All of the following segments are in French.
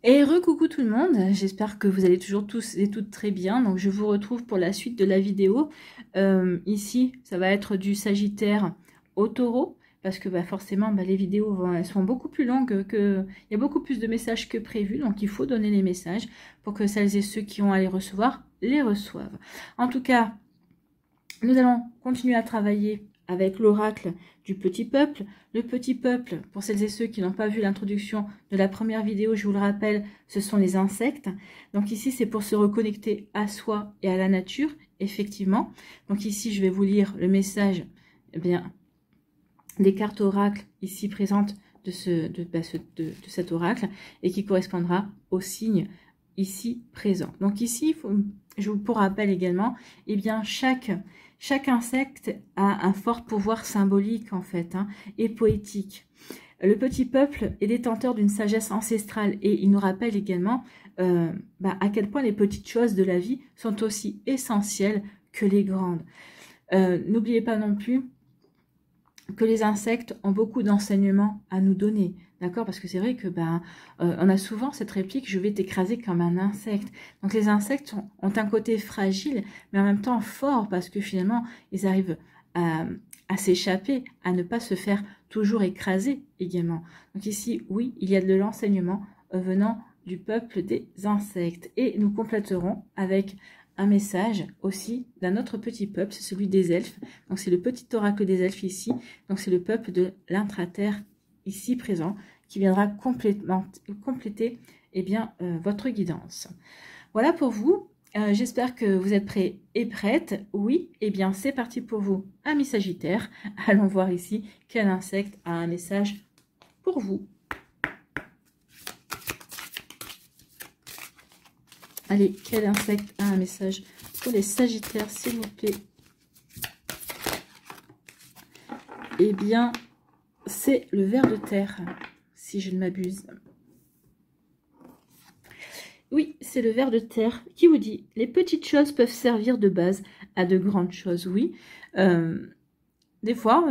Et recoucou tout le monde, j'espère que vous allez toujours tous et toutes très bien. Donc je vous retrouve pour la suite de la vidéo. Ici, ça va être du Sagittaire au Taureau, parce que forcément, les vidéos elles sont beaucoup plus longues, il y a beaucoup plus de messages que prévu. Donc il faut donner les messages pour que celles et ceux qui ont à les recevoir, les reçoivent. En tout cas, nous allons continuer à travailler avec l'oracle du petit peuple. Le petit peuple, pour celles et ceux qui n'ont pas vu l'introduction de la première vidéo, je vous le rappelle, ce sont les insectes. Donc ici, c'est pour se reconnecter à soi et à la nature, effectivement. Donc ici, je vais vous lire le message des cartes oracles ici présentes de cet oracle et qui correspondra au signe ici présent. Donc ici, je vous rappelle également, chaque insecte a un fort pouvoir symbolique en fait, et poétique. Le petit peuple est détenteur d'une sagesse ancestrale et il nous rappelle également à quel point les petites choses de la vie sont aussi essentielles que les grandes. N'oubliez pas non plus que les insectes ont beaucoup d'enseignements à nous donner, d'accord? Parce que c'est vrai que on a souvent cette réplique, je vais t'écraser comme un insecte. Donc les insectes ont un côté fragile, mais en même temps fort, parce que finalement, ils arrivent à s'échapper, à ne pas se faire toujours écraser également. Donc ici, oui, il y a de l'enseignement venant du peuple des insectes. Et nous compléterons avec un message aussi d'un autre petit peuple, c'est celui des elfes. Donc c'est le petit oracle des elfes ici. Donc c'est le peuple de l'intraterre ici présent qui viendra compléter votre guidance. Voilà pour vous. J'espère que vous êtes prêts et prêtes. Oui, c'est parti pour vous, amis Sagittaire. Allons voir ici quel insecte a un message pour vous. Allez, quel insecte a un message pour les Sagittaires, s'il vous plaît? C'est le ver de terre, si je ne m'abuse. Oui, c'est le ver de terre qui vous dit « Les petites choses peuvent servir de base à de grandes choses. » Oui, des fois,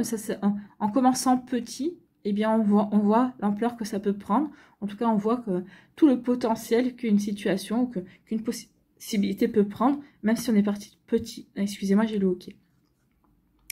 en commençant petit, on voit l'ampleur que ça peut prendre. En tout cas, on voit que tout le potentiel qu'une situation, qu'une possibilité peut prendre, même si on est parti petit. Excusez-moi, j'ai le hoquet.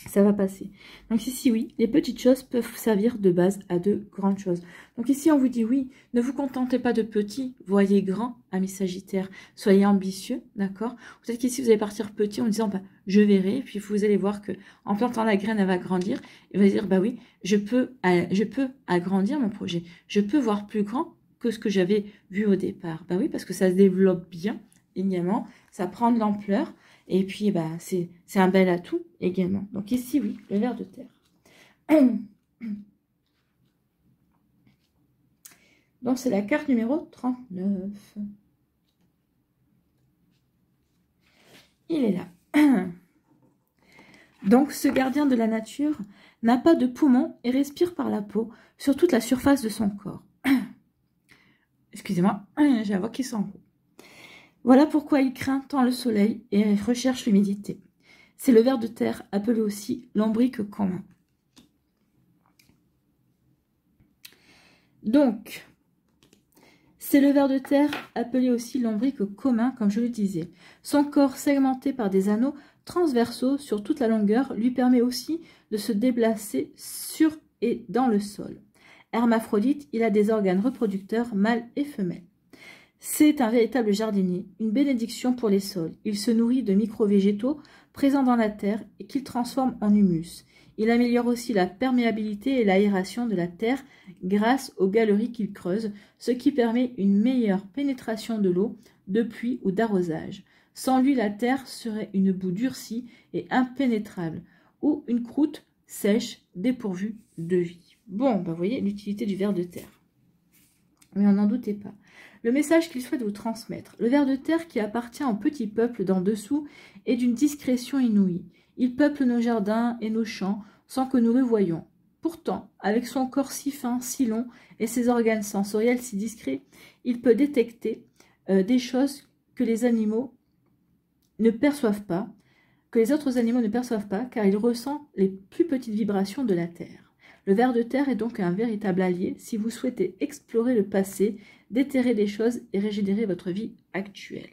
Ça va passer. Donc ici, oui, les petites choses peuvent servir de base à de grandes choses. Donc ici, on vous dit oui, ne vous contentez pas de petit, voyez grand, amis Sagittaire. Soyez ambitieux, d'accord? Peut-être qu'ici, vous allez partir petit en disant, je verrai. Puis vous allez voir que en plantant la graine, elle va grandir. Et vous allez dire, oui, je peux agrandir mon projet. Je peux voir plus grand que ce que j'avais vu au départ. Oui, parce que ça se développe bien, également. Ça prend de l'ampleur. Et puis, c'est un bel atout également. Donc ici, oui, le ver de terre. Donc, c'est la carte numéro 39. Il est là. Donc, ce gardien de la nature n'a pas de poumon et respire par la peau sur toute la surface de son corps. Excusez-moi, j'ai la voix qui s'enroule. Voilà pourquoi il craint tant le soleil et recherche l'humidité. C'est le ver de terre, appelé aussi lombric commun. Donc, c'est le ver de terre, appelé aussi lombric commun, comme je le disais. Son corps segmenté par des anneaux transversaux sur toute la longueur lui permet aussi de se déplacer sur et dans le sol. Hermaphrodite, il a des organes reproducteurs mâles et femelles. C'est un véritable jardinier, une bénédiction pour les sols. Il se nourrit de micro-végétaux présents dans la terre et qu'il transforme en humus. Il améliore aussi la perméabilité et l'aération de la terre grâce aux galeries qu'il creuse, ce qui permet une meilleure pénétration de l'eau, de pluie ou d'arrosage. Sans lui, la terre serait une boue durcie et impénétrable, ou une croûte sèche dépourvue de vie. Bon, vous voyez l'utilité du ver de terre. Mais on n'en doutait pas. Le message qu'il souhaite vous transmettre. Le ver de terre qui appartient au petit peuple d'en dessous est d'une discrétion inouïe. Il peuple nos jardins et nos champs sans que nous le voyions. Pourtant, avec son corps si fin, si long et ses organes sensoriels si discrets, il peut détecter des choses que les animaux ne perçoivent pas, que les autres animaux ne perçoivent pas, car il ressent les plus petites vibrations de la terre. Le ver de terre est donc un véritable allié si vous souhaitez explorer le passé, déterrer des choses et régénérer votre vie actuelle.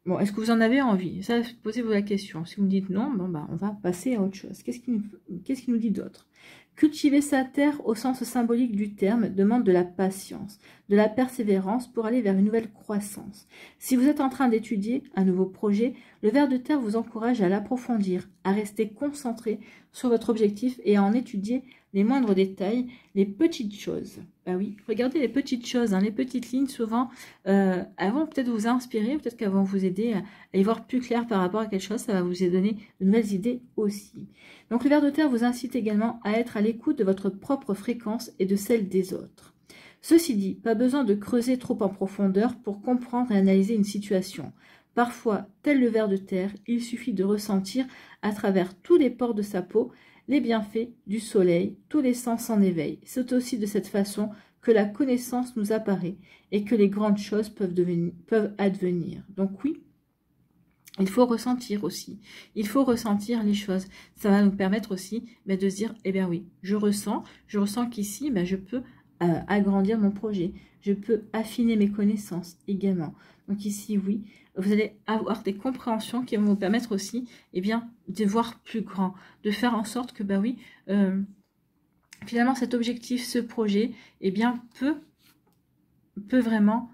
Bon, est-ce que vous en avez envie? Ça, posez-vous la question. Si vous me dites non, bon, bah, on va passer à autre chose. Qu'est-ce qui nous dit d'autre? Cultiver sa terre au sens symbolique du terme demande de la patience, de la persévérance pour aller vers une nouvelle croissance. Si vous êtes en train d'étudier un nouveau projet, le ver de terre vous encourage à l'approfondir, à rester concentré sur votre objectif et à en étudier les moindres détails, les petites choses. Bah oui, regardez les petites choses, hein, les petites lignes, souvent, elles vont peut-être vous inspirer, peut-être qu'elles vont vous aider à y voir plus clair par rapport à quelque chose, ça va vous donner de nouvelles idées aussi. Donc le ver de terre vous incite également à être à l'écoute de votre propre fréquence et de celle des autres. Ceci dit, pas besoin de creuser trop en profondeur pour comprendre et analyser une situation. Parfois, tel le ver de terre, il suffit de ressentir à travers tous les pores de sa peau les bienfaits du soleil, tous les sens en éveil. C'est aussi de cette façon que la connaissance nous apparaît et que les grandes choses peuvent advenir. Donc oui, il faut ressentir aussi. Il faut ressentir les choses. Ça va nous permettre aussi de se dire, eh bien oui, je ressens qu'ici, je peux agrandir mon projet. Je peux affiner mes connaissances également. Donc ici, oui, vous allez avoir des compréhensions qui vont vous permettre aussi de voir plus grand, de faire en sorte que, finalement, cet objectif, ce projet, peut vraiment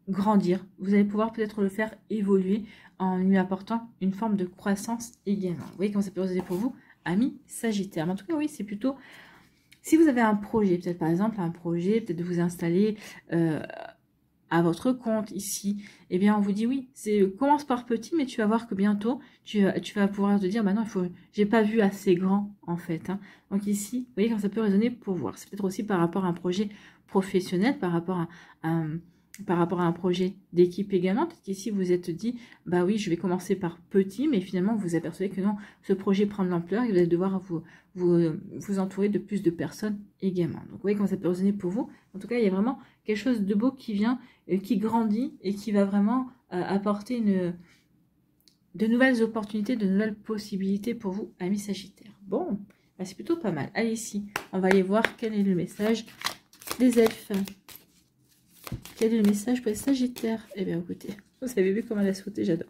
grandir. Vous allez pouvoir peut-être le faire évoluer en lui apportant une forme de croissance également. Vous voyez comment ça peut réaliser pour vous, amis Sagittaire. Mais en tout cas, oui, c'est plutôt... Si vous avez un projet, peut-être par exemple un projet, peut-être de vous installer à votre compte ici, on vous dit oui, commence par petit, mais tu vas voir que bientôt, tu vas pouvoir te dire, non, j'ai pas vu assez grand en fait. Hein. Donc ici, vous voyez quand ça peut résonner pour voir. C'est peut-être aussi par rapport à un projet professionnel, par rapport à un projet d'équipe également. Peut-être qu'ici, vous êtes dit, oui, je vais commencer par petit, mais finalement, vous vous apercevez que non, ce projet prend de l'ampleur et vous allez devoir vous entourer de plus de personnes également. Donc, vous voyez comment ça peut résonner pour vous. En tout cas, il y a vraiment quelque chose de beau qui vient, qui grandit et qui va vraiment apporter de nouvelles opportunités, de nouvelles possibilités pour vous, amis Sagittaires. Bon, c'est plutôt pas mal. Allez, ici, on va aller voir quel est le message des elfes. Quel est le message pour les Sagittaires? Eh bien, écoutez, vous avez vu comment elle a sauté, j'adore.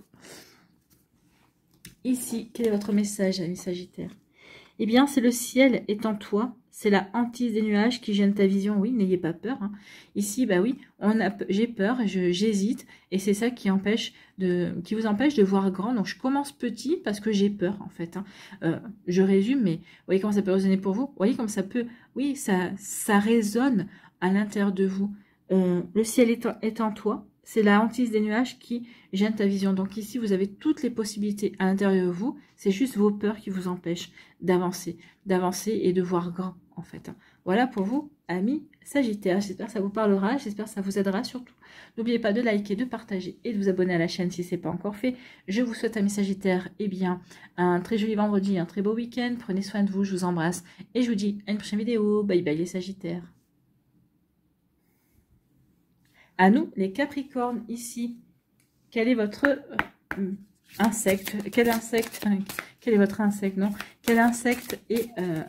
Ici, quel est votre message, amis Sagittaires? Eh bien, c'est le ciel est en toi. C'est la hantise des nuages qui gêne ta vision. Oui, n'ayez pas peur. Hein. Ici, oui, j'ai peur, j'hésite. Et c'est ça qui vous empêche de voir grand. Donc, je commence petit parce que j'ai peur, en fait. Hein. Je résume, mais vous voyez comment ça peut résonner pour vous? Vous voyez comme ça peut... Oui, ça résonne à l'intérieur de vous. Le ciel est en toi, c'est la hantise des nuages qui gêne ta vision. Donc ici, vous avez toutes les possibilités à l'intérieur de vous. C'est juste vos peurs qui vous empêchent d'avancer et de voir grand, en fait. Voilà pour vous, amis Sagittaires. J'espère que ça vous parlera, j'espère que ça vous aidera surtout. N'oubliez pas de liker, de partager et de vous abonner à la chaîne si ce n'est pas encore fait. Je vous souhaite, amis Sagittaires, un très joli vendredi, un très beau week-end. Prenez soin de vous, je vous embrasse et je vous dis à une prochaine vidéo. Bye bye les Sagittaires. À nous, les Capricornes, ici. Quel est votre insecte? Quel est votre insecte? Non. Quel insecte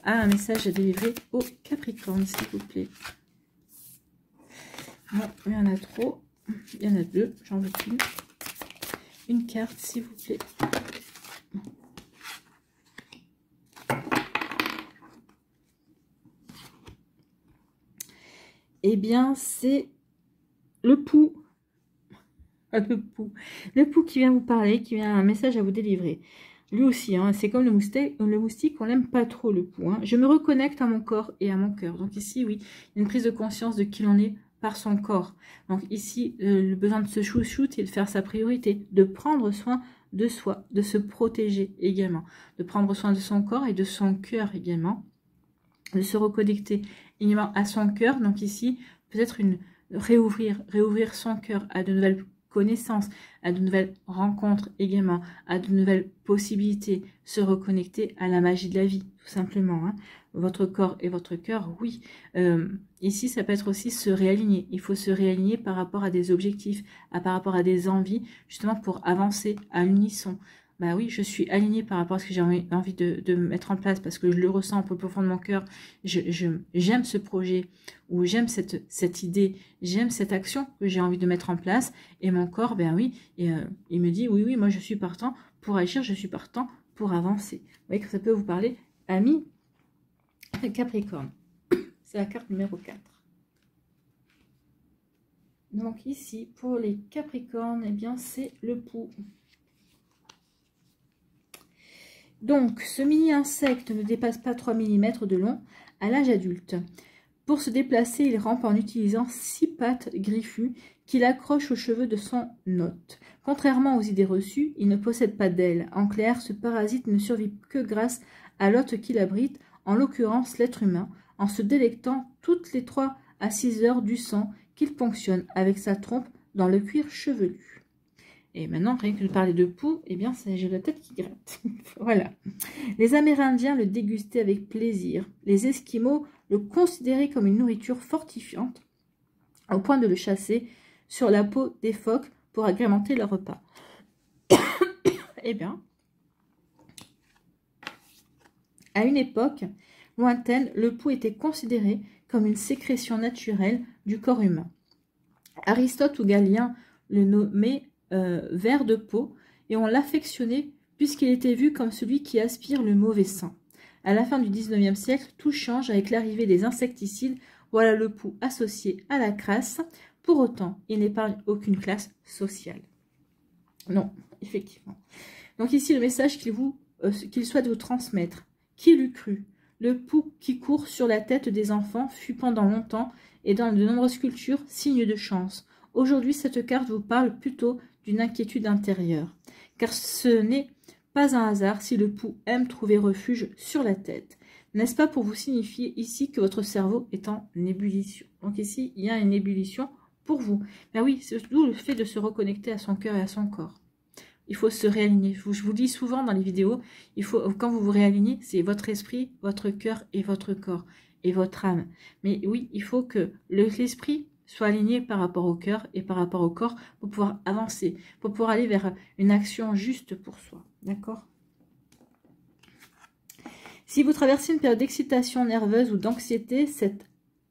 a un message à délivrer aux Capricornes, s'il vous plaît? Non, il y en a trop. Il y en a deux, j'en veux plus. Une carte, s'il vous plaît. Eh bien, c'est... le pou. Le pou qui vient vous parler, qui vient un message à vous délivrer. Lui aussi, hein, c'est comme le moustique, on l'aime pas trop le pou. Hein. Je me reconnecte à mon corps et à mon cœur. Donc ici, oui, il y a une prise de conscience de qui l'on est par son corps. Donc ici, le besoin de se chouchoute et de faire sa priorité, de prendre soin de soi, de se protéger également, de prendre soin de son corps et de son cœur également, de se reconnecter également à son cœur. Donc ici, peut-être réouvrir son cœur à de nouvelles connaissances, à de nouvelles rencontres également, à de nouvelles possibilités, se reconnecter à la magie de la vie, tout simplement. Hein. Votre corps et votre cœur, oui. Ici, ça peut être aussi se réaligner. Il faut se réaligner par rapport à des objectifs, par rapport à des envies, justement pour avancer à l'unisson. bah oui, je suis alignée par rapport à ce que j'ai envie de mettre en place, parce que je le ressens un peu profond de mon cœur, j'aime ce projet, ou j'aime cette idée, j'aime cette action que j'ai envie de mettre en place, et mon corps, ben oui, il me dit, oui, moi je suis partant pour agir, je suis partant pour avancer. Vous voyez que ça peut vous parler, amis Capricorne. C'est la carte numéro 4. Donc ici, pour les Capricornes, eh bien c'est le pouls. Donc, ce mini-insecte ne dépasse pas 3 mm de long à l'âge adulte. Pour se déplacer, il rampe en utilisant 6 pattes griffues qu'il accroche aux cheveux de son hôte. Contrairement aux idées reçues, il ne possède pas d'ailes. En clair, ce parasite ne survit que grâce à l'hôte qu'il abrite, en l'occurrence l'être humain, en se délectant toutes les 3 à 6 heures du sang qu'il ponctionne avec sa trompe dans le cuir chevelu. Et maintenant, rien que de parler de pouls, eh bien, j'ai la tête qui gratte. Voilà. Les Amérindiens le dégustaient avec plaisir. Les Esquimaux le considéraient comme une nourriture fortifiante, au point de le chasser sur la peau des phoques pour agrémenter leur repas. Eh bien, à une époque lointaine, le pouls était considéré comme une sécrétion naturelle du corps humain. Aristote ou Galien le nommait ver de peau, et on l'affectionnait puisqu'il était vu comme celui qui aspire le mauvais sang. À la fin du 19e siècle, tout change avec l'arrivée des insecticides. Voilà le pouls associé à la crasse. Pour autant, il n'épargne aucune classe sociale. Non, effectivement. Donc ici, le message qu'il souhaite vous transmettre. Qui l'eût cru? Le pouls qui court sur la tête des enfants fut pendant longtemps, et dans de nombreuses cultures, signe de chance. Aujourd'hui, cette carte vous parle plutôt d'une inquiétude intérieure, car ce n'est pas un hasard si le pouls aime trouver refuge sur la tête. N'est-ce pas pour vous signifier ici que votre cerveau est en ébullition? Donc ici, il y a une ébullition pour vous. Ben oui, c'est d'où le fait de se reconnecter à son cœur et à son corps. Il faut se réaligner. Je vous dis souvent dans les vidéos, quand vous vous réalignez, c'est votre esprit, votre cœur et votre corps et votre âme. Mais oui, il faut que l'esprit soit aligné par rapport au cœur et par rapport au corps pour pouvoir avancer, pour pouvoir aller vers une action juste pour soi. D'accord? Si vous traversez une période d'excitation nerveuse ou d'anxiété, cet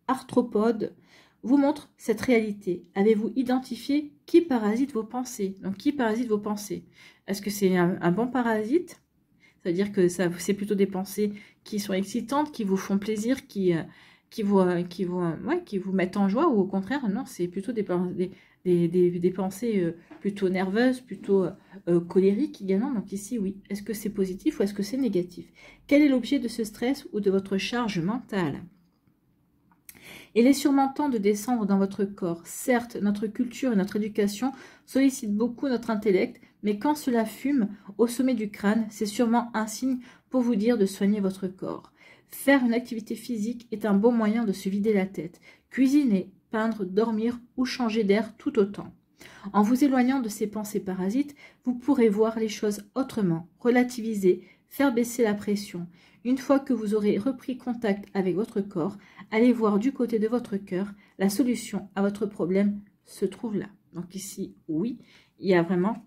arthropode vous montre cette réalité. Avez-vous identifié qui parasite vos pensées? Donc, qui parasite vos pensées? Est-ce que c'est un bon parasite? Ça veut dire que c'est plutôt des pensées qui sont excitantes, qui vous font plaisir, qui vous mettent en joie, ou au contraire, non, c'est plutôt des pensées plutôt nerveuses, plutôt colériques également. Donc ici, oui, est-ce que c'est positif ou est-ce que c'est négatif? Quel est l'objet de ce stress ou de votre charge mentale? Il est sûrement temps de descendre dans votre corps. Certes, notre culture et notre éducation sollicitent beaucoup notre intellect, mais quand cela fume au sommet du crâne, c'est sûrement un signe pour vous dire de soigner votre corps. Faire une activité physique est un bon moyen de se vider la tête. Cuisiner, peindre, dormir ou changer d'air tout autant. En vous éloignant de ces pensées parasites, vous pourrez voir les choses autrement, relativiser, faire baisser la pression. Une fois que vous aurez repris contact avec votre corps, allez voir du côté de votre cœur, la solution à votre problème se trouve là. Donc ici, oui, il y a vraiment,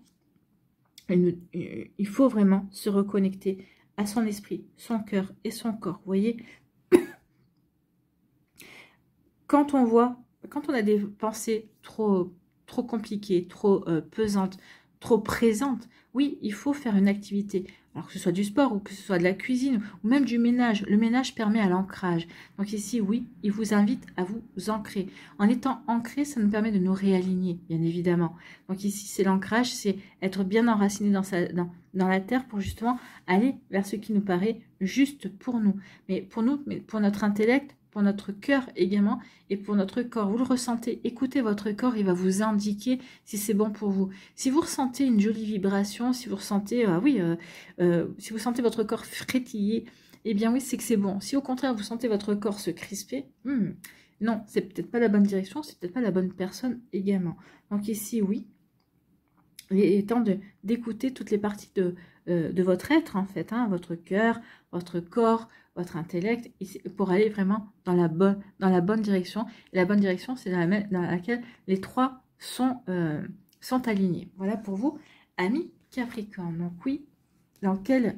il faut vraiment se reconnecter à son esprit, son cœur et son corps. Vous voyez, quand on a des pensées trop compliquées, trop pesantes, trop présentes, oui, il faut faire une activité. Alors que ce soit du sport ou que ce soit de la cuisine ou même du ménage. Le ménage permet à l'ancrage. Donc ici, oui, il vous invite à vous ancrer. En étant ancré, ça nous permet de nous réaligner, bien évidemment. Donc ici, c'est l'ancrage, c'est être bien enraciné dans la terre pour justement aller vers ce qui nous paraît juste pour nous. Mais pour notre intellect, pour notre cœur également et pour notre corps. Vous le ressentez, écoutez votre corps, il va vous indiquer si c'est bon pour vous. Si vous ressentez une jolie vibration, si vous ressentez, si vous sentez votre corps frétiller, eh bien oui, c'est que c'est bon. Si au contraire, vous sentez votre corps se crisper, non, c'est peut-être pas la bonne direction, c'est peut-être pas la bonne personne également. Donc ici, oui, il est temps d'écouter toutes les parties de votre être, en fait, hein, votre cœur, votre corps, votre intellect, pour aller vraiment dans la bonne direction. Et la bonne direction, c'est dans laquelle les trois sont alignés. Voilà pour vous, amis Capricorne. Donc oui, dans quelle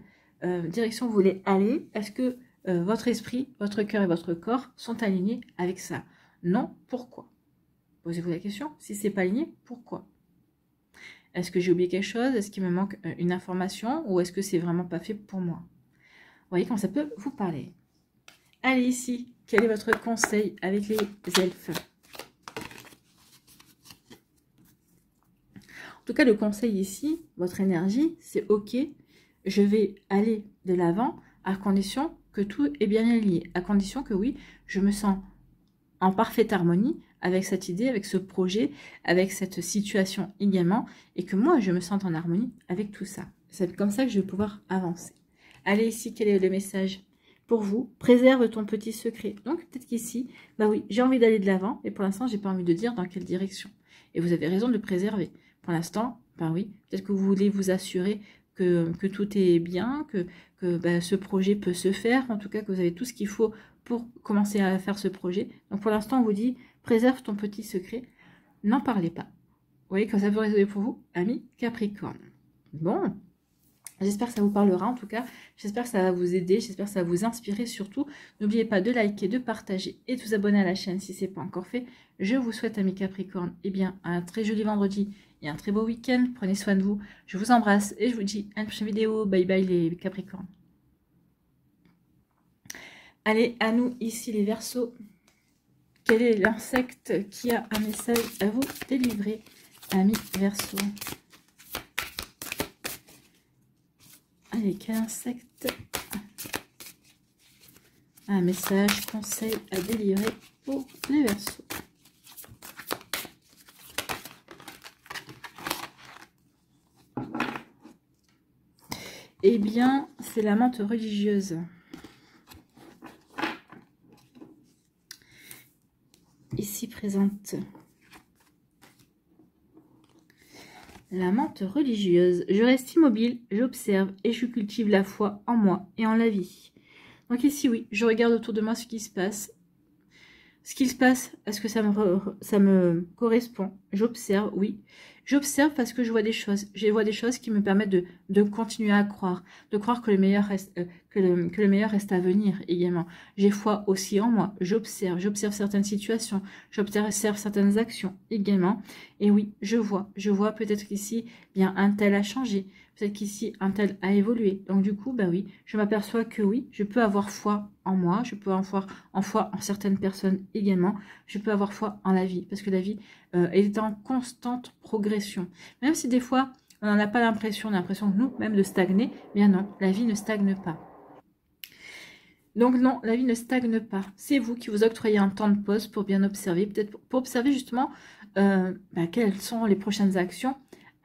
direction vous voulez aller. Est-ce que votre esprit, votre cœur et votre corps sont alignés avec ça? Non, pourquoi? Posez-vous la question. Si c'est pas aligné, pourquoi? Est-ce que j'ai oublié quelque chose? Est-ce qu'il me manque une information? Ou est-ce que c'est vraiment pas fait pour moi? Vous voyez comment ça peut vous parler. Allez ici, quel est votre conseil avec les elfes? En tout cas, le conseil ici, votre énergie, c'est ok, je vais aller de l'avant à condition que tout est bien aligné, à condition que oui, je me sens en parfaite harmonie avec cette idée, avec ce projet, avec cette situation également, et que moi, je me sente en harmonie avec tout ça. C'est comme ça que je vais pouvoir avancer. Allez ici, quel est le message pour vous? Préserve ton petit secret. Donc, peut-être qu'ici, bah oui, j'ai envie d'aller de l'avant, et pour l'instant, j'ai pas envie de dire dans quelle direction. Et vous avez raison de le préserver. Pour l'instant, ben oui, peut-être que vous voulez vous assurer que tout est bien, que ben, ce projet peut se faire, en tout cas que vous avez tout ce qu'il faut pour commencer à faire ce projet. Donc pour l'instant, on vous dit, préserve ton petit secret, n'en parlez pas. Vous voyez quand ça peut résonner pour vous, amis Capricorne. Bon, j'espère que ça vous parlera en tout cas, j'espère que ça va vous aider, j'espère que ça va vous inspirer surtout. N'oubliez pas de liker, de partager et de vous abonner à la chaîne si ce n'est pas encore fait. Je vous souhaite, amis Capricorne, eh bien, un très joli vendredi et un très beau week-end. Prenez soin de vous, je vous embrasse et je vous dis à une prochaine vidéo. Bye bye les Capricornes. Allez, à nous ici les Verseaux. Quel est l'insecte qui a un message à vous délivrer, amis Verseaux? Allez, quel insecte? Un message, conseil à délivrer pour les Verseaux. Eh bien, c'est la menthe religieuse. Ici présente. La menthe religieuse. Je reste immobile, j'observe et je cultive la foi en moi et en la vie. Donc ici, oui, je regarde autour de moi ce qui se passe. Ce qu'il se passe, est-ce que ça me correspond? J'observe, oui. J'observe parce que je vois des choses. Je vois des choses qui me permettent de continuer à croire. De croire que le meilleur reste, que le meilleur reste à venir également. J'ai foi aussi en moi. J'observe certaines situations. J'observe certaines actions également. Et oui, je vois peut-être qu'ici, bien, un tel a changé. Peut-être qu'ici, un tel a évolué. Donc du coup, bah oui, je m'aperçois que oui, je peux avoir foi en moi, je peux avoir foi en certaines personnes également, je peux avoir foi en la vie, parce que la vie est en constante progression. Même si des fois, on n'en a pas l'impression, on a l'impression que nous, même de stagner, bien non, la vie ne stagne pas. Donc non, la vie ne stagne pas. C'est vous qui vous octroyez un temps de pause pour bien observer, peut-être pour observer justement quelles sont les prochaines actions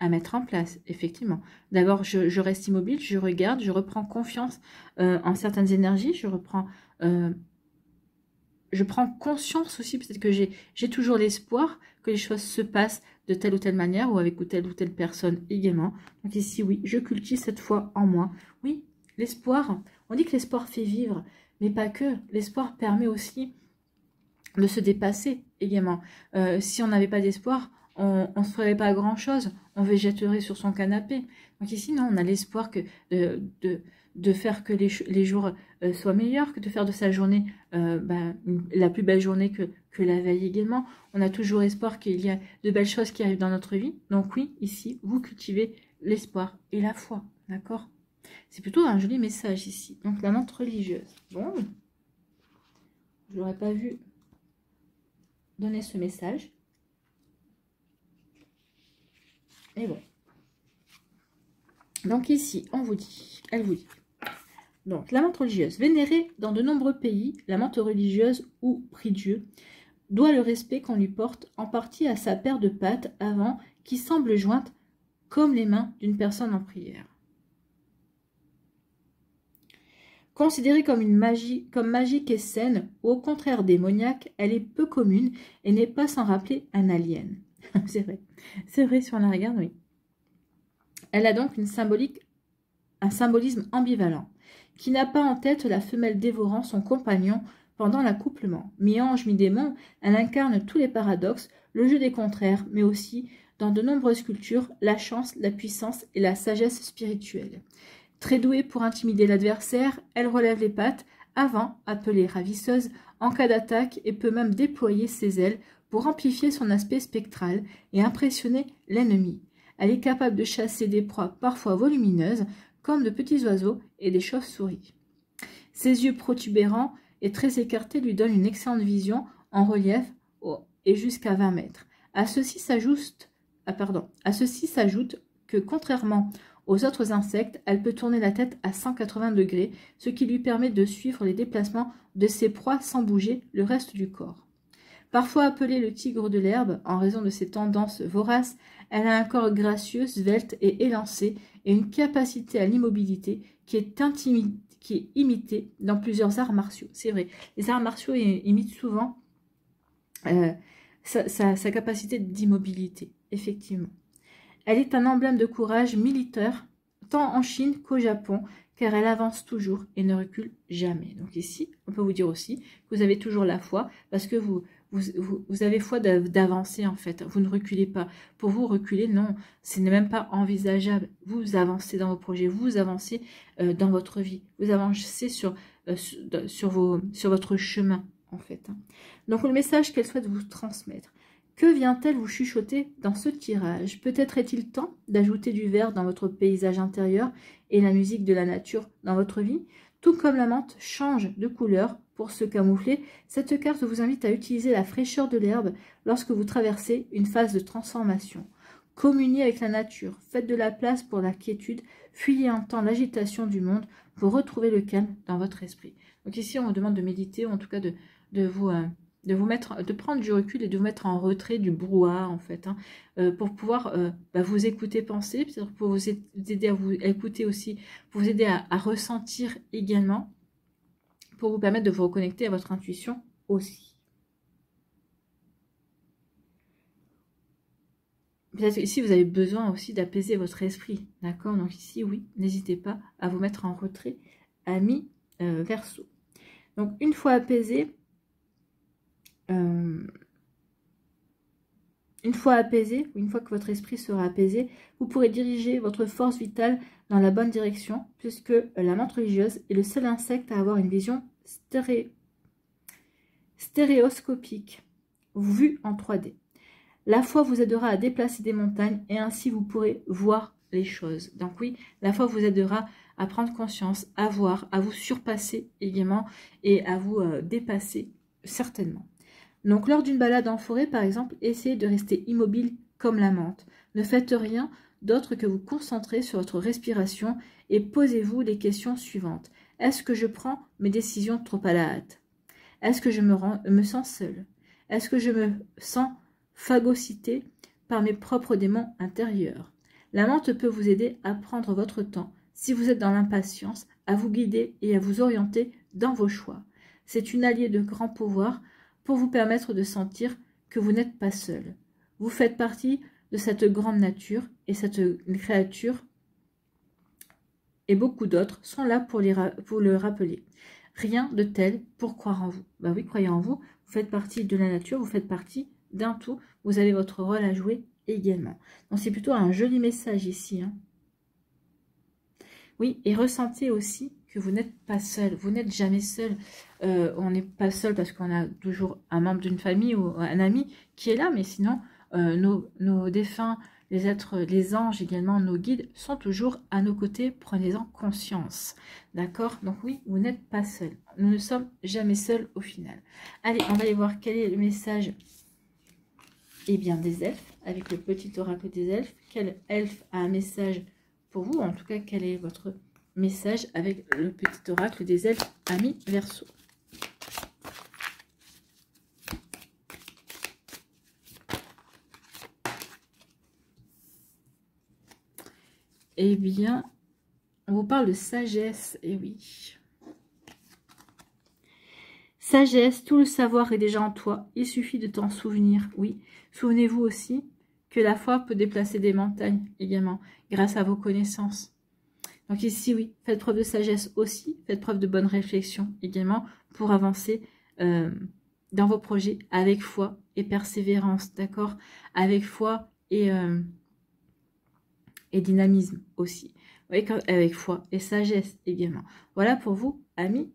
à mettre en place, effectivement. D'abord, je reste immobile, je regarde, je reprends confiance en certaines énergies, je prends conscience aussi, peut-être que j'ai toujours l'espoir que les choses se passent de telle ou telle manière ou avec telle ou telle personne également. Donc ici, oui, je cultive cette foi en moi. Oui, l'espoir, on dit que l'espoir fait vivre, mais pas que. L'espoir permet aussi de se dépasser également. Si on n'avait pas d'espoir, on ne ferait pas grand-chose, on végéterait sur son canapé. Donc ici, non, on a l'espoir que de faire que les jours soient meilleurs, que de faire de sa journée la plus belle journée que la veille également. On a toujours espoir qu'il y a de belles choses qui arrivent dans notre vie. Donc oui, ici, vous cultivez l'espoir et la foi, d'accord? C'est plutôt un joli message ici. Donc la menthe religieuse. Bon, je n'aurais pas vu donner ce message. Et bon. Donc ici, on vous dit, elle vous dit. Donc, la menthe religieuse, vénérée dans de nombreux pays, la menthe religieuse ou prie-dieu, doit le respect qu'on lui porte en partie à sa paire de pattes avant qui semble jointe comme les mains d'une personne en prière. Considérée comme magique et saine, ou au contraire démoniaque, elle est peu commune et n'est pas sans rappeler un alien. C'est vrai si on la regarde, oui. Elle a donc un symbolisme ambivalent, qui n'a pas en tête la femelle dévorant son compagnon pendant l'accouplement. Mi-ange, mi-démon, elle incarne tous les paradoxes, le jeu des contraires, mais aussi, dans de nombreuses cultures, la chance, la puissance et la sagesse spirituelle. Très douée pour intimider l'adversaire, elle relève les pattes avant, appelée ravisseuse, en cas d'attaque et peut même déployer ses ailes pour amplifier son aspect spectral et impressionner l'ennemi. Elle est capable de chasser des proies parfois volumineuses, comme de petits oiseaux et des chauves-souris. Ses yeux protubérants et très écartés lui donnent une excellente vision en relief et jusqu'à 20 mètres. À ceci s'ajoute que, contrairement aux autres insectes, elle peut tourner la tête à 180 degrés, ce qui lui permet de suivre les déplacements de ses proies sans bouger le reste du corps. Parfois appelée le tigre de l'herbe, en raison de ses tendances voraces, elle a un corps gracieux, svelte et élancé, et une capacité à l'immobilité qui est imitée dans plusieurs arts martiaux. C'est vrai, les arts martiaux imitent souvent sa capacité d'immobilité, effectivement. Elle est un emblème de courage militaire, tant en Chine qu'au Japon, car elle avance toujours et ne recule jamais. Donc ici, on peut vous dire aussi que vous avez toujours la foi, parce que vous avez foi d'avancer en fait. Vous ne reculez pas. Pour vous, reculer, non, ce n'est même pas envisageable. Vous avancez dans vos projets, vous avancez dans votre vie, vous avancez sur votre chemin en fait. Donc le message qu'elle souhaite vous transmettre. Que vient-elle vous chuchoter dans ce tirage? Peut-être est-il temps d'ajouter du vert dans votre paysage intérieur et la musique de la nature dans votre vie? Tout comme la menthe change de couleur pour se camoufler, cette carte vous invite à utiliser la fraîcheur de l'herbe lorsque vous traversez une phase de transformation. Communiez avec la nature, faites de la place pour la quiétude, fuyez un temps l'agitation du monde pour retrouver le calme dans votre esprit. Donc ici, on vous demande de méditer, ou en tout cas de prendre du recul et de vous mettre en retrait du brouhaha en fait, pour pouvoir vous écouter penser, peut-être pour vous aider à vous écouter aussi, pour vous aider à ressentir également, pour vous permettre de vous reconnecter à votre intuition aussi. Peut-être ici vous avez besoin aussi d'apaiser votre esprit, d'accord? Donc ici oui, n'hésitez pas à vous mettre en retrait, ami Verseau. Donc une fois apaisé, une fois que votre esprit sera apaisé, vous pourrez diriger votre force vitale dans la bonne direction, puisque la menthe religieuse est le seul insecte à avoir une vision stéréoscopique, vue en 3D. La foi vous aidera à déplacer des montagnes et ainsi vous pourrez voir les choses. Donc oui, la foi vous aidera à prendre conscience, à voir, à vous surpasser également et à vous dépasser certainement. Donc, lors d'une balade en forêt, par exemple, essayez de rester immobile comme la menthe. Ne faites rien d'autre que vous concentrer sur votre respiration et posez-vous les questions suivantes. Est-ce que je prends mes décisions trop à la hâte? Est-ce que je me sens seule? Est-ce que je me sens phagocytée par mes propres démons intérieurs? La menthe peut vous aider à prendre votre temps, si vous êtes dans l'impatience, à vous guider et à vous orienter dans vos choix. C'est une alliée de grand pouvoir pour vous permettre de sentir que vous n'êtes pas seul. Vous faites partie de cette grande nature et cette créature et beaucoup d'autres sont là pour le rappeler. Rien de tel pour croire en vous. Bah oui, croyez en vous, vous faites partie de la nature, vous faites partie d'un tout, vous avez votre rôle à jouer également. Donc c'est plutôt un joli message ici. Oui, et ressentez aussi que vous n'êtes pas seul, vous n'êtes jamais seul. On n'est pas seul parce qu'on a toujours un membre d'une famille ou un ami qui est là, mais sinon, nos défunts, les êtres, les anges également, nos guides sont toujours à nos côtés, prenez-en conscience. D'accord? Donc oui, vous n'êtes pas seul. Nous ne sommes jamais seuls au final. Allez, on va aller voir quel est le message des elfes, avec le petit oracle des elfes. Quel elfe a un message pour vous? En tout cas, quel est votre message avec le petit oracle des elfes, amis Verseau? Eh bien, on vous parle de sagesse, et oui. Sagesse, tout le savoir est déjà en toi, il suffit de t'en souvenir, oui. Souvenez-vous aussi que la foi peut déplacer des montagnes également, grâce à vos connaissances. Donc ici, oui, faites preuve de sagesse aussi, faites preuve de bonne réflexion également pour avancer dans vos projets avec foi et persévérance, d'accord? Avec foi et dynamisme aussi. avec foi et sagesse également. Voilà pour vous, amis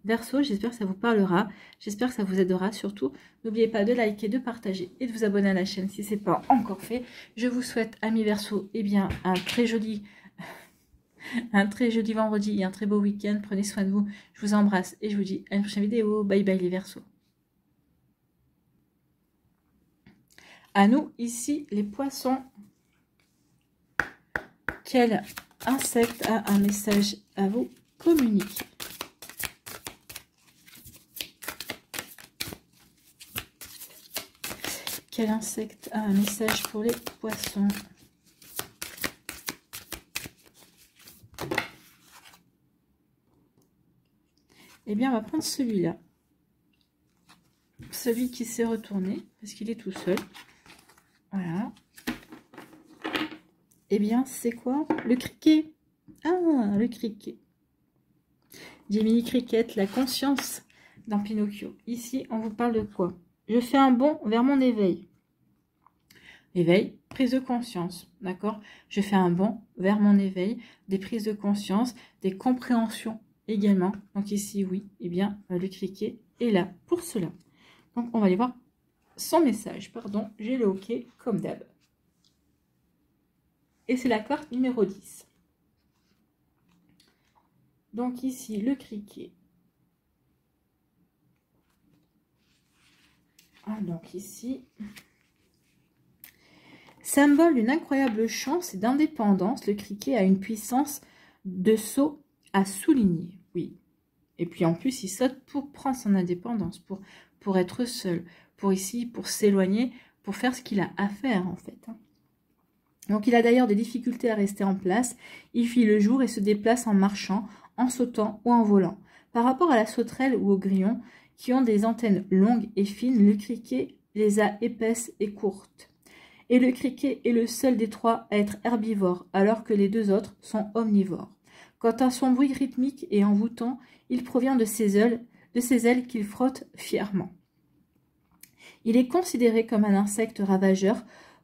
Verseau. J'espère que ça vous parlera. J'espère que ça vous aidera. Surtout, n'oubliez pas de liker, de partager et de vous abonner à la chaîne si ce n'est pas encore fait. Je vous souhaite, amis Verseau, eh bien, un très joli vendredi et un très beau week-end. Prenez soin de vous. Je vous embrasse et je vous dis à une prochaine vidéo. Bye bye les Verseaux. À nous, ici, les poissons. Quel insecte a un message à vous communiquer? Quel insecte a un message pour les poissons? Eh bien, on va prendre celui-là. Celui qui s'est retourné, parce qu'il est tout seul. Voilà. Eh bien, c'est quoi? Le criquet. Ah, le criquet. Jiminy Cricket, la conscience dans Pinocchio. Ici, on vous parle de quoi? Je fais un bond vers mon éveil. Éveil, prise de conscience, d'accord? Je fais un bond vers mon éveil, des prises de conscience, des compréhensions également. Donc ici, oui, eh bien, le criquet est là pour cela. Donc, on va aller voir son message. Pardon, j'ai le OK comme d'hab. Et c'est la carte numéro 10. Donc ici, le criquet. Ah, donc ici, symbole d'une incroyable chance et d'indépendance, le criquet a une puissance de saut à souligner. Oui. Et puis en plus, il saute pour prendre son indépendance, pour être seul, pour s'éloigner, pour faire ce qu'il a à faire en fait. Donc il a d'ailleurs des difficultés à rester en place. Il fuit le jour et se déplace en marchant, en sautant ou en volant. Par rapport à la sauterelle ou au grillon, qui ont des antennes longues et fines, le criquet les a épaisses et courtes. Et le criquet est le seul des trois à être herbivore, alors que les deux autres sont omnivores. Quant à son bruit rythmique et envoûtant, il provient de ses ailes qu'il frotte fièrement. Il est considéré comme un insecte ravageur,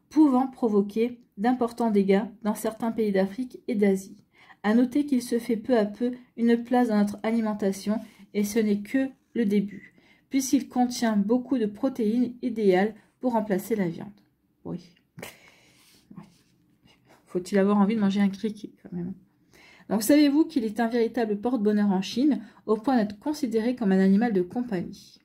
pouvant provoquer d'importants dégâts dans certains pays d'Afrique et d'Asie. À noter qu'il se fait peu à peu une place dans notre alimentation, et ce n'est que le début, puisqu'il contient beaucoup de protéines idéales pour remplacer la viande. Oui. Faut-il avoir envie de manger un criquet quand même? Donc savez-vous qu'il est un véritable porte-bonheur en Chine, au point d'être considéré comme un animal de compagnie?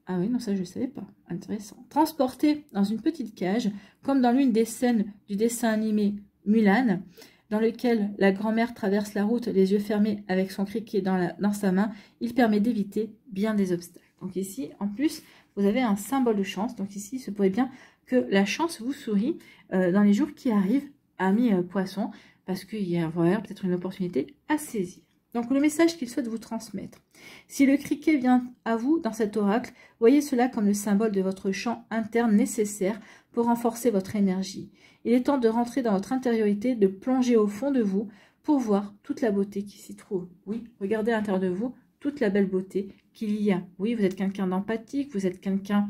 Ah oui, non, ça je ne savais pas. Intéressant. Transporté dans une petite cage, comme dans l'une des scènes du dessin animé Mulan, dans lequel la grand-mère traverse la route les yeux fermés avec son criquet dans sa main, il permet d'éviter bien des obstacles. Donc ici, en plus, vous avez un symbole de chance. Donc ici, il se pourrait bien que la chance vous sourit dans les jours qui arrivent, amis poissons, parce qu'il y a peut-être une opportunité à saisir. Donc le message qu'il souhaite vous transmettre. Si le criquet vient à vous dans cet oracle, voyez cela comme le symbole de votre champ interne nécessaire pour renforcer votre énergie. Il est temps de rentrer dans votre intériorité, de plonger au fond de vous pour voir toute la beauté qui s'y trouve. Oui, regardez à l'intérieur de vous toute la belle beauté qu'il y a. Oui, vous êtes quelqu'un d'empathique, vous êtes quelqu'un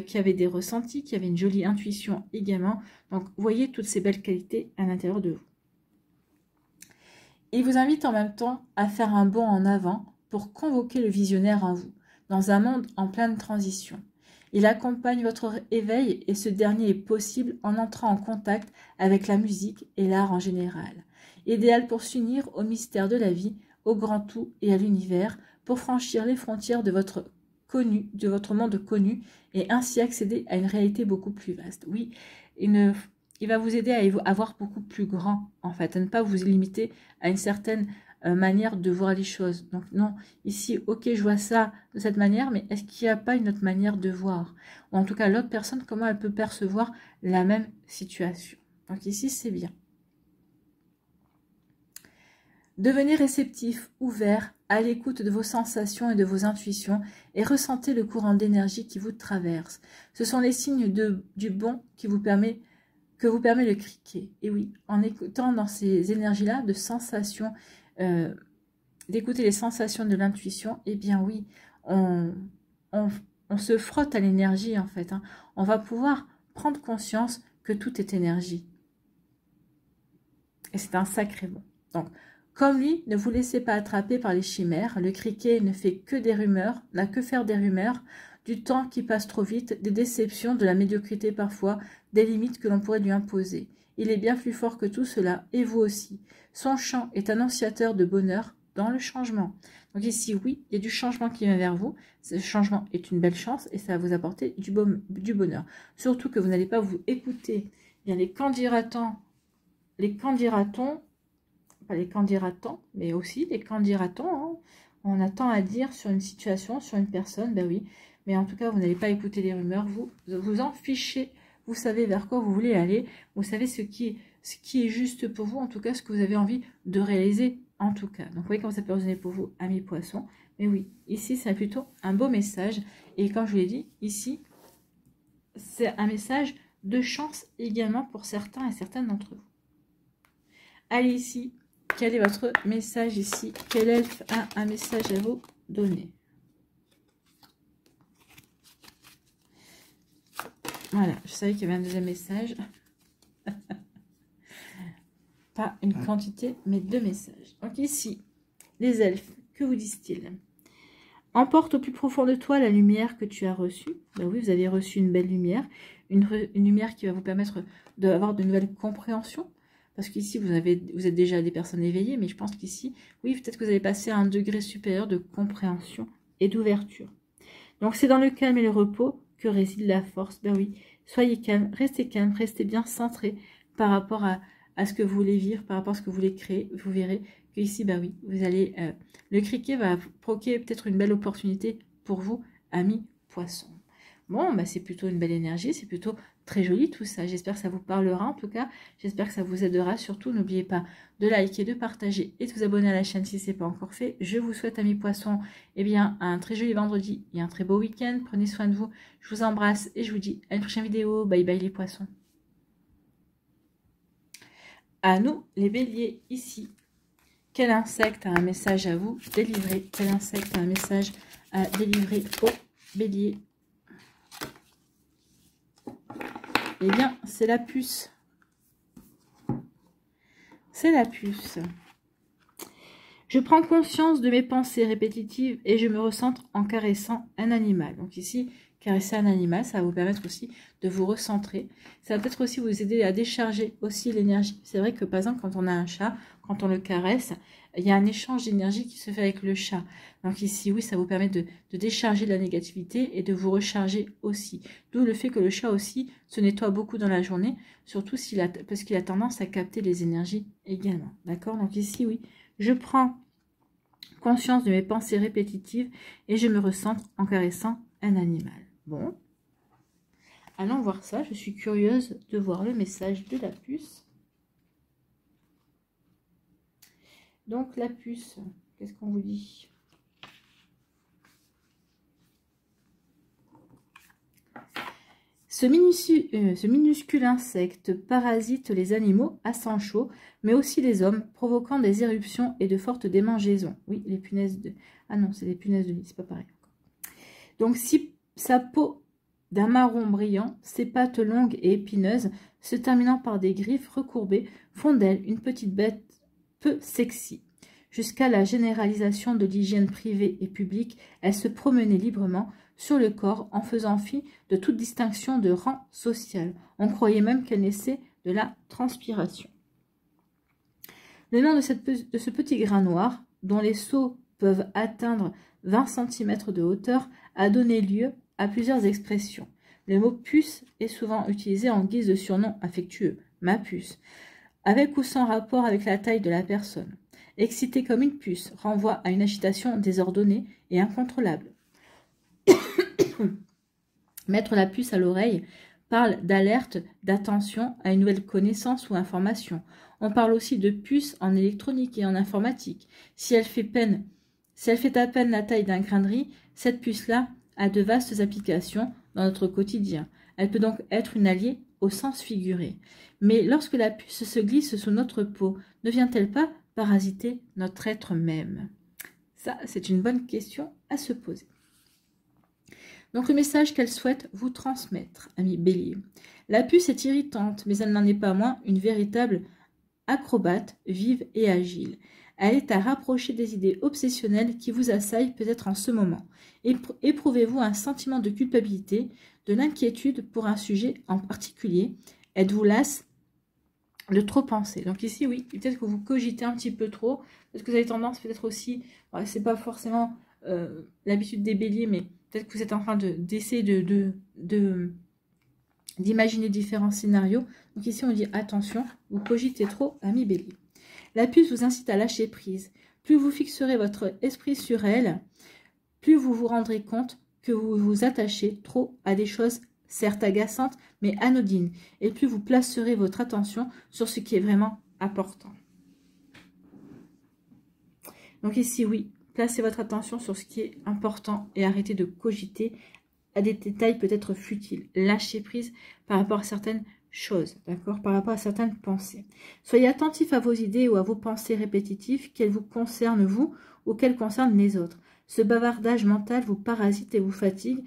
qui avait des ressentis, qui avait une jolie intuition également. Donc voyez toutes ces belles qualités à l'intérieur de vous. Il vous invite en même temps à faire un bond en avant pour convoquer le visionnaire en vous, dans un monde en pleine transition. Il accompagne votre éveil et ce dernier est possible en entrant en contact avec la musique et l'art en général. Idéal pour s'unir au mystère de la vie, au grand tout et à l'univers, pour franchir les frontières de votre monde connu et ainsi accéder à une réalité beaucoup plus vaste. Oui, il va vous aider à voir beaucoup plus grand, en fait, à ne pas vous limiter à une certaine manière de voir les choses. Donc non, ici, ok, je vois ça de cette manière, mais est-ce qu'il n'y a pas une autre manière de voir? Ou en tout cas, l'autre personne, comment elle peut percevoir la même situation? Donc ici, c'est bien. Devenez réceptif, ouvert, à l'écoute de vos sensations et de vos intuitions et ressentez le courant d'énergie qui vous traverse. Ce sont les signes du bon que vous permet le criquet. Et oui, en écoutant dans ces énergies-là de sensations, d'écouter les sensations de l'intuition, eh bien oui, on se frotte à l'énergie en fait. Hein. On va pouvoir prendre conscience que tout est énergie. Et c'est un sacré bon. Donc, comme lui, ne vous laissez pas attraper par les chimères. Le criquet ne fait que des rumeurs, n'a que faire des rumeurs, du temps qui passe trop vite, des déceptions, de la médiocrité parfois, des limites que l'on pourrait lui imposer. Il est bien plus fort que tout cela, et vous aussi. Son chant est annonciateur de bonheur dans le changement. Donc ici, oui, il y a du changement qui vient vers vous. Ce changement est une belle chance et ça va vous apporter du bonheur. Surtout que vous n'allez pas vous écouter. Bien, les candidatants, pas les candidatants, mais aussi les candidatants, hein. On a tant à dire sur une situation, sur une personne, ben oui. Mais en tout cas, vous n'allez pas écouter les rumeurs, vous vous en fichez. Vous savez vers quoi vous voulez aller, vous savez ce qui est juste pour vous, en tout cas ce que vous avez envie de réaliser, en tout cas. Donc vous voyez comment ça peut résonner pour vous, amis poissons. Mais oui, ici c'est plutôt un beau message. Et comme je vous l'ai dit, ici, c'est un message de chance également pour certains et certaines d'entre vous. Allez ici, quel est votre message ici? Quel elfe a un message à vous donner? Voilà, je savais qu'il y avait un deuxième message. Pas une quantité, mais 2 messages. Donc ici, les elfes, que vous disent-ils? Emporte au plus profond de toi la lumière que tu as reçue. Ben oui, vous avez reçu une belle lumière. Une lumière qui va vous permettre d'avoir de nouvelles compréhensions. Parce qu'ici, vous êtes déjà des personnes éveillées, mais je pense qu'ici, oui, peut-être que vous allez passer à un degré supérieur de compréhension et d'ouverture. Donc c'est dans le calme et le repos que réside la force. Ben oui, soyez calme, restez bien centré par rapport à ce que vous voulez vivre, par rapport à ce que vous voulez créer. Vous verrez que ici, ben oui, vous allez, le criquet va provoquer peut-être une belle opportunité pour vous, amis poissons. Bon, ben c'est plutôt une belle énergie, c'est plutôt très joli tout ça. J'espère que ça vous parlera en tout cas. J'espère que ça vous aidera. Surtout, n'oubliez pas de liker, de partager et de vous abonner à la chaîne si ce n'est pas encore fait. Je vous souhaite, amis poissons, eh bien, un très joli vendredi et un très beau week-end. Prenez soin de vous. Je vous embrasse et je vous dis à une prochaine vidéo. Bye bye les poissons. À nous, les béliers, ici. Quel insecte a un message à vous délivrer? Quel insecte a un message à délivrer aux béliers? Eh bien, c'est la puce. C'est la puce. Je prends conscience de mes pensées répétitives et je me recentre en caressant un animal. Donc ici, caresser un animal, ça va vous permettre aussi de vous recentrer. Ça va peut-être aussi vous aider à décharger aussi l'énergie. C'est vrai que par exemple, quand on a un chat, quand on le caresse, il y a un échange d'énergie qui se fait avec le chat. Donc ici, oui, ça vous permet de décharger la négativité et de vous recharger aussi. D'où le fait que le chat aussi se nettoie beaucoup dans la journée, surtout parce qu'il a tendance à capter les énergies également. D'accord? Donc ici, oui, je prends conscience de mes pensées répétitives et je me recentre en caressant un animal. Bon, allons voir ça. Je suis curieuse de voir le message de la puce. Donc la puce, qu'est-ce qu'on vous dit? Ce minuscule insecte parasite les animaux à sang chaud, mais aussi les hommes, provoquant des éruptions et de fortes démangeaisons. Oui, les punaises de... Ah non, c'est les punaises de lit, c'est pas pareil. Donc si sa peau d'un marron brillant, ses pattes longues et épineuses, se terminant par des griffes recourbées, font d'elle une petite bête peu sexy. Jusqu'à la généralisation de l'hygiène privée et publique, elle se promenait librement sur le corps en faisant fi de toute distinction de rang social. On croyait même qu'elle naissait de la transpiration. Le nom de ce petit grain noir, dont les sauts peuvent atteindre 20 cm de hauteur, a donné lieu à plusieurs expressions. Le mot puce est souvent utilisé en guise de surnom affectueux, ma puce, avec ou sans rapport avec la taille de la personne. Excité comme une puce renvoie à une agitation désordonnée et incontrôlable. Mettre la puce à l'oreille parle d'alerte, d'attention à une nouvelle connaissance ou information. On parle aussi de puce en électronique et en informatique. Si elle fait à peine la taille d'un grain de riz, cette puce-là a de vastes applications dans notre quotidien. Elle peut donc être une alliée au sens figuré. Mais lorsque la puce se glisse sous notre peau, ne vient-elle pas parasiter notre être même? Ça, c'est une bonne question à se poser. Donc le message qu'elle souhaite vous transmettre, ami bélier. La puce est irritante, mais elle n'en est pas moins une véritable acrobate, vive et agile. Elle est à rapprocher des idées obsessionnelles qui vous assaillent peut-être en ce moment. Éprouvez-vous un sentiment de culpabilité, de l'inquiétude pour un sujet en particulier? Êtes-vous lasse de trop penser? Donc ici, oui, peut-être que vous cogitez un petit peu trop, parce que vous avez tendance peut-être aussi, c'est pas forcément l'habitude des béliers, mais peut-être que vous êtes en train d'essayer d'imaginer différents scénarios. Donc ici, on dit attention, vous cogitez trop, ami bélier. La puce vous incite à lâcher prise. Plus vous fixerez votre esprit sur elle, plus vous vous rendrez compte que vous vous attachez trop à des choses certes agaçantes, mais anodines. Et plus vous placerez votre attention sur ce qui est vraiment important. Donc ici, oui, placez votre attention sur ce qui est important et arrêtez de cogiter à des détails peut-être futiles. Lâchez prise par rapport à certaines choses, d'accord, par rapport à certaines pensées. Soyez attentif à vos idées ou à vos pensées répétitives, qu'elles vous concernent vous ou qu'elles concernent les autres. Ce bavardage mental vous parasite et vous fatigue,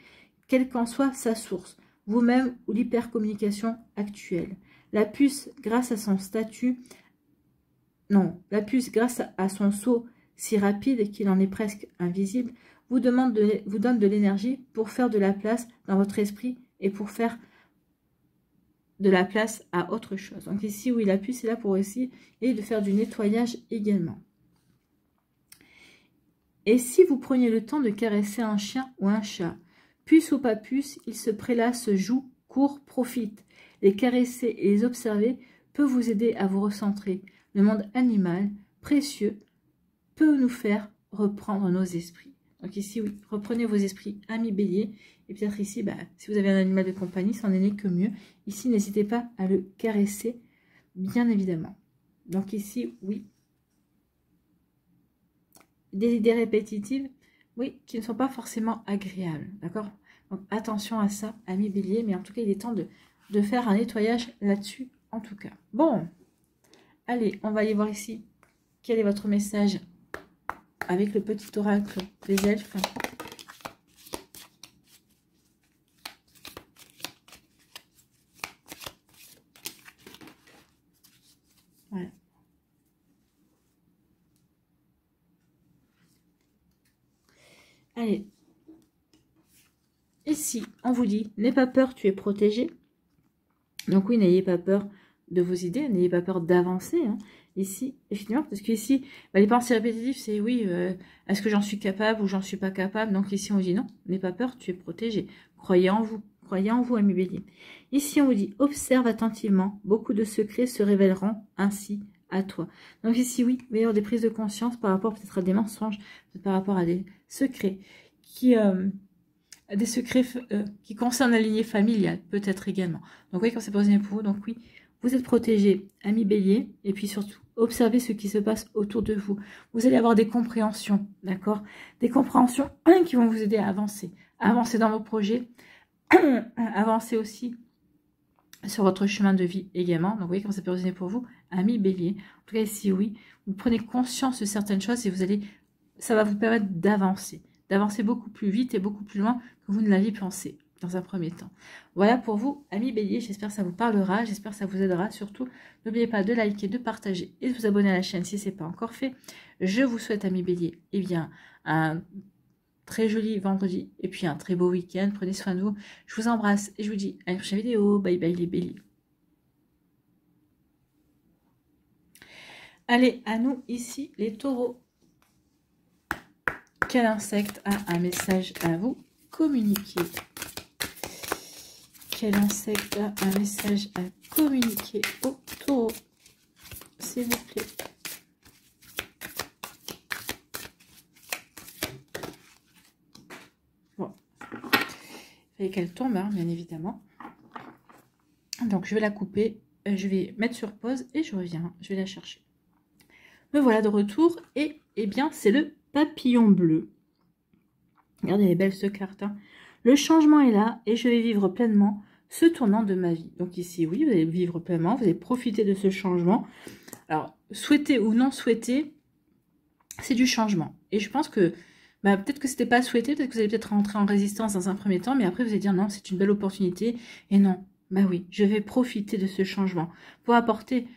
quelle qu'en soit sa source, vous-même ou l'hypercommunication actuelle. La puce, grâce à son statut, la puce, grâce à son saut si rapide qu'il en est presque invisible, vous donne de l'énergie pour faire de la place dans votre esprit et pour faire de la place à autre chose. Donc ici, oui, la puce est là pour essayer de faire du nettoyage également. Et si vous preniez le temps de caresser un chien ou un chat, puce ou pas puce, ils se prélassent, jouent, courent, profitent. Les caresser et les observer peut vous aider à vous recentrer. Le monde animal, précieux, peut nous faire reprendre nos esprits. Donc ici, oui, reprenez vos esprits, amis bélier. Et peut-être ici, si vous avez un animal de compagnie, c'en est que mieux. Ici, n'hésitez pas à le caresser, bien évidemment. Donc ici, oui. Des idées répétitives, oui, qui ne sont pas forcément agréables, d'accord? Donc attention à ça, amis bélier. Mais en tout cas, il est temps de faire un nettoyage là-dessus, en tout cas. Bon, allez, on va aller voir ici quel est votre message avec le petit oracle des elfes. Voilà. Allez. Ici, on vous dit, n'aie pas peur, tu es protégé. Donc oui, n'ayez pas peur de vos idées, n'ayez pas peur d'avancer. Hein. Ici, effectivement, parce qu'ici, les pensées répétitives, c'est oui, est-ce que j'en suis capable ou j'en suis pas capable? Donc ici, on dit non, n'aie pas peur, tu es protégé. Croyez en vous, amis bélier. Ici, on vous dit, observe attentivement, beaucoup de secrets se révéleront ainsi à toi. Donc ici, oui, il va y avoir des prises de conscience par rapport peut-être à des mensonges, par rapport à des secrets qui concernent la lignée familiale, peut-être également. Donc oui, quand c'est posé pour vous, donc oui, vous êtes protégé, amis bélier, et puis surtout, observez ce qui se passe autour de vous. Vous allez avoir des compréhensions, d'accord? Des compréhensions qui vont vous aider à avancer. Avancer dans vos projets, avancer aussi sur votre chemin de vie également. Donc, vous voyez comment ça peut résonner pour vous, amis bélier. En tout cas, ici, oui, vous prenez conscience de certaines choses et ça va vous permettre d'avancer beaucoup plus vite et beaucoup plus loin que vous ne l'aviez pensé dans un premier temps. Voilà pour vous, amis bélier. J'espère que ça vous parlera, j'espère que ça vous aidera. Surtout, n'oubliez pas de liker, de partager et de vous abonner à la chaîne si ce n'est pas encore fait. Je vous souhaite, amis bélier, un très joli vendredi et puis un très beau week-end. Prenez soin de vous. Je vous embrasse et je vous dis à une prochaine vidéo. Bye bye les béliers. Allez, à nous ici les taureaux. Quel insecte a un message à vous communiquer? Quel insecte a un message à communiquer aux taureaux, s'il vous plaît? Bon, il fallait qu'elle tombe, hein, bien évidemment. Donc, je vais la couper, je vais mettre sur pause et je reviens. Je vais la chercher. Me voilà de retour et, eh bien, c'est le papillon bleu. Regardez les belles cartes. Hein. Le changement est là et je vais vivre pleinement ce tournant de ma vie. Donc ici, oui, vous allez vivre pleinement, vous allez profiter de ce changement. Alors, souhaiter ou non souhaiter, c'est du changement. Et je pense que peut-être que c'était pas souhaité, peut-être que vous allez peut-être rentrer en résistance dans un premier temps, mais après vous allez dire non, c'est une belle opportunité. Et non, oui, je vais profiter de ce changement pour apporter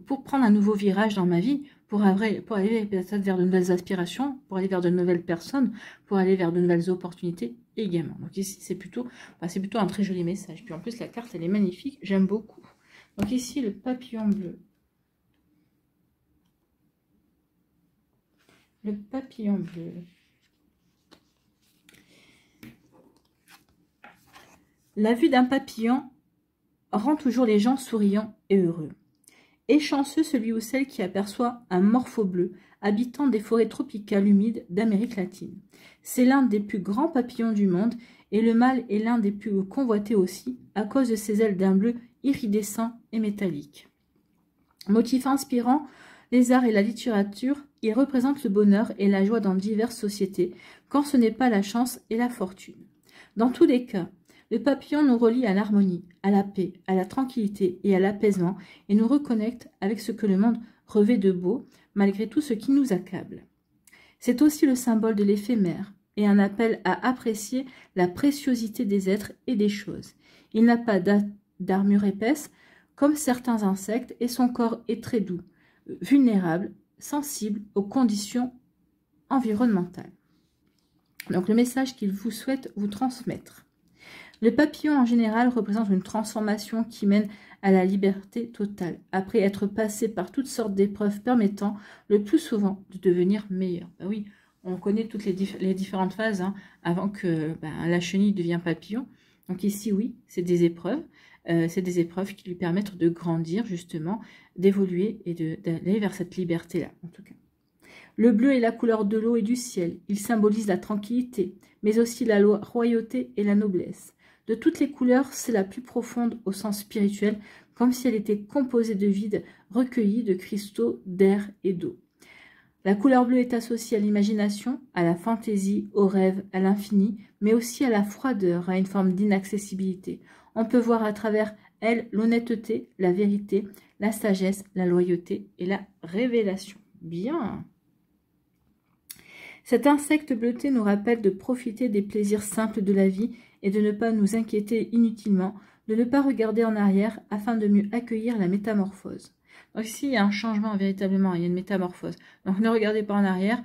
pour prendre un nouveau virage dans ma vie, pour aller peut-être vers de nouvelles aspirations, pour aller vers de nouvelles personnes, pour aller vers de nouvelles opportunités également. Donc ici, c'est plutôt un très joli message. Puis en plus, la carte, elle est magnifique, j'aime beaucoup. Donc ici, le papillon bleu. Le papillon bleu. La vue d'un papillon rend toujours les gens souriants et heureux. Et chanceux celui ou celle qui aperçoit un morpho bleu, habitant des forêts tropicales humides d'Amérique latine. C'est l'un des plus grands papillons du monde, et le mâle est l'un des plus convoités aussi, à cause de ses ailes d'un bleu iridescent et métallique. Motif inspirant, les arts et la littérature, il représente le bonheur et la joie dans diverses sociétés, quand ce n'est pas la chance et la fortune. Dans tous les cas, le papillon nous relie à l'harmonie, à la paix, à la tranquillité et à l'apaisement et nous reconnecte avec ce que le monde revêt de beau, malgré tout ce qui nous accable. C'est aussi le symbole de l'éphémère et un appel à apprécier la préciosité des êtres et des choses. Il n'a pas d'armure épaisse, comme certains insectes, et son corps est très doux, vulnérable, sensible aux conditions environnementales. Donc le message qu'il vous souhaite vous transmettre. Le papillon en général représente une transformation qui mène à la liberté totale, après être passé par toutes sortes d'épreuves permettant le plus souvent de devenir meilleur. Ben oui, on connaît toutes les différentes phases avant que la chenille devienne papillon. Donc ici, oui, c'est des épreuves. C'est des épreuves qui lui permettent de grandir justement, d'évoluer et d'aller vers cette liberté-là, en tout cas. Le bleu est la couleur de l'eau et du ciel. Il symbolise la tranquillité, mais aussi la royauté et la noblesse. De toutes les couleurs, c'est la plus profonde au sens spirituel, comme si elle était composée de vide, recueillie de cristaux, d'air et d'eau. La couleur bleue est associée à l'imagination, à la fantaisie, au rêve, à l'infini, mais aussi à la froideur, à une forme d'inaccessibilité. On peut voir à travers elle l'honnêteté, la vérité, la sagesse, la loyauté et la révélation. Bien. Cet insecte bleuté nous rappelle de profiter des plaisirs simples de la vie et de ne pas nous inquiéter inutilement, de ne pas regarder en arrière afin de mieux accueillir la métamorphose. Donc ici, il y a un changement véritablement, il y a une métamorphose. Donc ne regardez pas en arrière,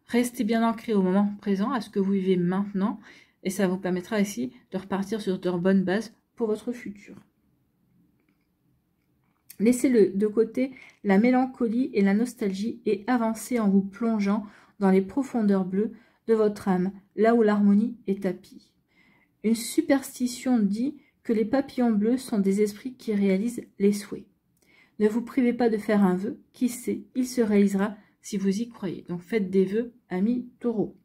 restez bien ancré au moment présent, à ce que vous vivez maintenant, et ça vous permettra ici de repartir sur de bonnes bases pour votre futur. Laissez de côté la mélancolie et la nostalgie et avancez en vous plongeant dans les profondeurs bleues de votre âme, là où l'harmonie est tapie. Une superstition dit que les papillons bleus sont des esprits qui réalisent les souhaits. Ne vous privez pas de faire un vœu, qui sait, il se réalisera si vous y croyez. Donc faites des vœux, amis taureaux.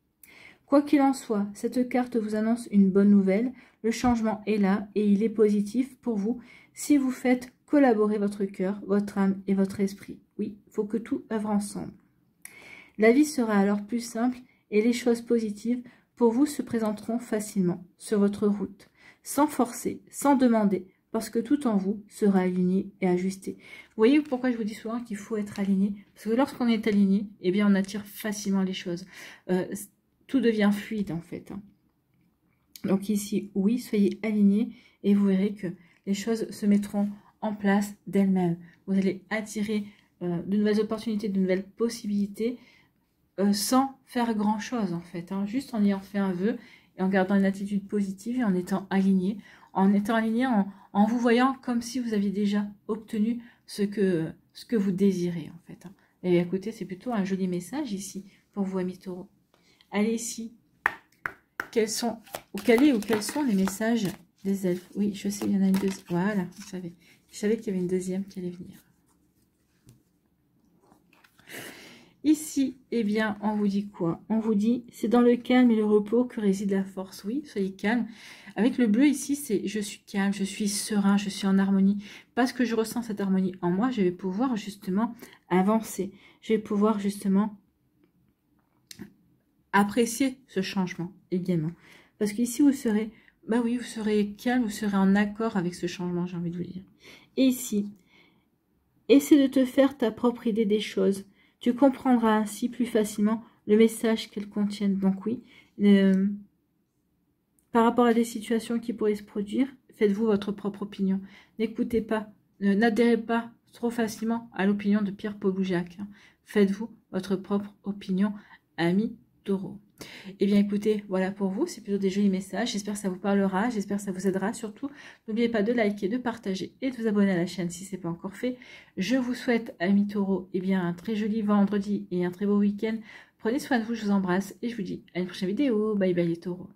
Quoi qu'il en soit, cette carte vous annonce une bonne nouvelle. Le changement est là et il est positif pour vous si vous faites collaborer votre cœur, votre âme et votre esprit. Oui, il faut que tout œuvre ensemble. La vie sera alors plus simple et les choses positives pour vous se présenteront facilement sur votre route, sans forcer, sans demander, parce que tout en vous sera aligné et ajusté. Vous voyez pourquoi je vous dis souvent qu'il faut être aligné? Parce que lorsqu'on est aligné, eh bien on attire facilement les choses. Tout devient fluide en fait. Donc ici, oui, soyez alignés et vous verrez que les choses se mettront en place d'elles-mêmes. Vous allez attirer de nouvelles opportunités, de nouvelles possibilités sans faire grand-chose en fait. Juste en ayant fait un vœu et en gardant une attitude positive et en étant aligné. En vous voyant comme si vous aviez déjà obtenu ce que vous désirez en fait. Et écoutez, c'est plutôt un joli message ici pour vous, amis taureaux. Allez ici, quels sont les messages des elfes? Oui, je sais, il y en a une deuxième. Voilà, je savais qu'il y avait une deuxième qui allait venir. Ici, eh bien, on vous dit quoi? On vous dit, c'est dans le calme et le repos que réside la force. Oui, soyez calme. Avec le bleu ici, c'est je suis calme, je suis serein, je suis en harmonie. Parce que je ressens cette harmonie en moi, je vais pouvoir justement avancer. Je vais pouvoir justement apprécier ce changement également. Parce qu'ici, vous serez, bah oui, vous serez calme, vous serez en accord avec ce changement, j'ai envie de vous dire. Et ici, essaie de te faire ta propre idée des choses. Tu comprendras ainsi plus facilement le message qu'elles contiennent. Donc oui, par rapport à des situations qui pourraient se produire, faites-vous votre propre opinion. N'écoutez pas, n'adhérez pas trop facilement à l'opinion de Pierre, Paul ou Jacques. Faites-vous votre propre opinion, amis taureaux. Eh bien écoutez, voilà pour vous, c'est plutôt des jolis messages, j'espère que ça vous parlera, j'espère que ça vous aidera, surtout n'oubliez pas de liker, de partager et de vous abonner à la chaîne si ce n'est pas encore fait. Je vous souhaite, amis taureaux, eh bien un très joli vendredi et un très beau week-end, prenez soin de vous, je vous embrasse et je vous dis à une prochaine vidéo, bye bye les taureaux.